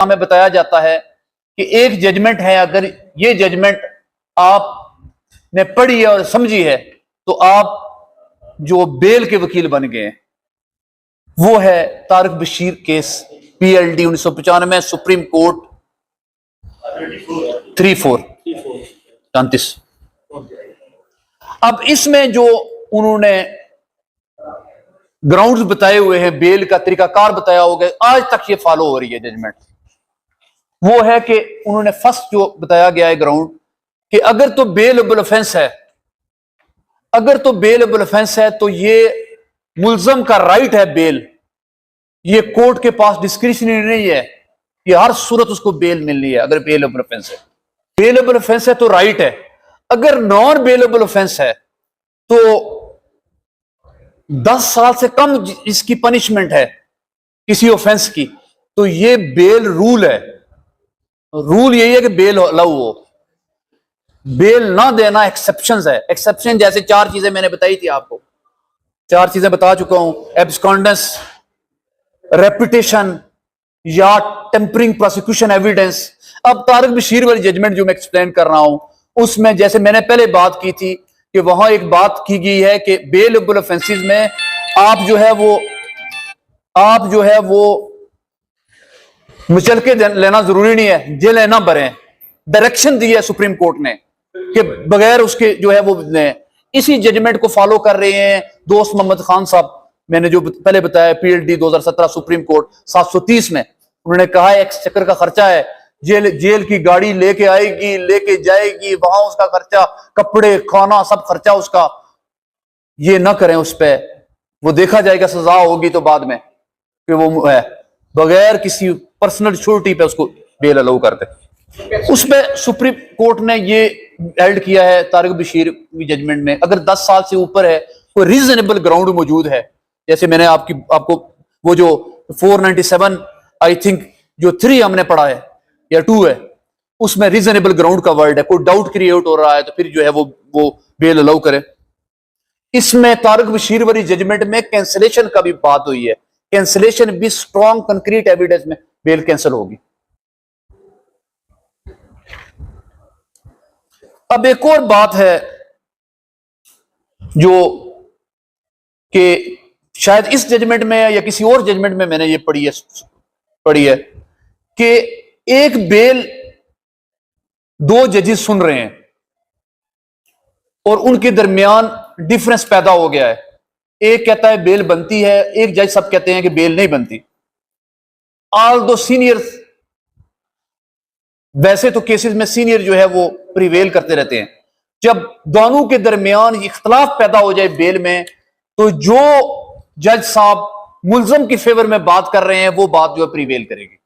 हमें बताया जाता है कि एक जजमेंट है, अगर ये जजमेंट आपने पढ़ी है और समझी है तो आप जो बेल के वकील बन गए हैं। वो है Tariq Bashir case PLD 1995 supreme court 34 अब इसमें जो उन्होंने ग्राउंड्स बताए हुए हैं, बेल का तरीकाकार बताया होगा, आज तक ये फॉलो हो रही है जजमेंट। वो है कि उन्होंने फर्स्ट जो बताया गया है ग्राउंड कि अगर तो बेलेबल ऑफेंस है, अगर तो बेलेबल ऑफेंस है तो ये मुल्जम का राइट है बेल। ये कोर्ट के पास डिस्क्रिशनरी नहीं है कि हर सूरत उसको बेल मिलनी है। अगर बेलेबल ऑफेंस है, बेलेबल ऑफेंस है तो राइट है। अगर नॉन बेलेबल ऑफेंस है तो 10 साल से कम इसकी पनिशमेंट है किसी ऑफेंस की, तो ये बेल रूल है। रूल यही है कि बेल अलाउ हो, बेल ना देना एक्सेप्शंस है। एक्सेप्शन जैसे 4 चीजें मैंने बताई थी आपको, 4 चीजें बता चुका हूं। एब्सकॉन्डेंस, रेपुटेशन या टेम्परिंग प्रोसिक्यूशन एविडेंस। अब तारिक बशीर वाली जजमेंट जो मैं एक्सप्लेन कर रहा हूं उसमें जैसे मैंने पहले बात की थी कि वहां एक बात की गई है कि बेलेबल ऑफेंसेस में आप जो है वो मुचल के लेना जरूरी नहीं है, जेल लेना भरे। डायरेक्शन दी है सुप्रीम कोर्ट ने कि बगैर उसके जो है वो इसी जजमेंट को फॉलो कर रहे हैं दोस्त मोहम्मद खान साहब। मैंने जो पहले बताया PLD 2017 सुप्रीम कोर्ट 730 में उन्होंने कहा है एक्सचेकर का खर्चा है, जेल की गाड़ी लेके आएगी, लेके जाएगी, वहां उसका खर्चा, कपड़े, खाना, सब खर्चा उसका। ये ना करें, उस पर वो देखा जाएगा, सजा होगी तो बाद में कि वो है बगैर किसी पर्सनल श्योरिटी पे उसको बेल अलाउ करते। उस पर सुप्रीम कोर्ट ने ये हेल्ड किया है तारिक बशीर की जजमेंट में, अगर 10 साल से ऊपर है, कोई रीजनेबल ग्राउंड मौजूद है, जैसे मैंने आपको वो जो 497 आई थिंक जो 3 हमने पढ़ा है या 2 है, उसमें रीजनेबल ग्राउंड का वर्ड है, कोई डाउट क्रिएट हो रहा है तो फिर जो है वो बेल अलाउ करे। इसमें तारिक बशीर वाली जजमेंट में कैंसिलेशन का भी बात हुई है, कैंसिलेशन भी स्ट्रॉन्ग कंक्रीट एविडेंस में बेल कैंसिल होगी। अब एक और बात है जो कि शायद इस जजमेंट में या किसी और जजमेंट में मैंने ये पढ़ी है कि एक बेल 2 जजेस सुन रहे हैं और उनके दरमियान डिफरेंस पैदा हो गया है। एक कहता है बेल बनती है, एक जज सब कहते हैं कि बेल नहीं बनती। ऑल दो सीनियर्स, वैसे तो केसेस में सीनियर जो है वो प्रिवेल करते रहते हैं। जब दोनों के दरमियान इख्तलाफ पैदा हो जाए बेल में, तो जो जज साहब मुल्जम की फेवर में बात कर रहे हैं वो बात जो है प्रिवेल करेगी।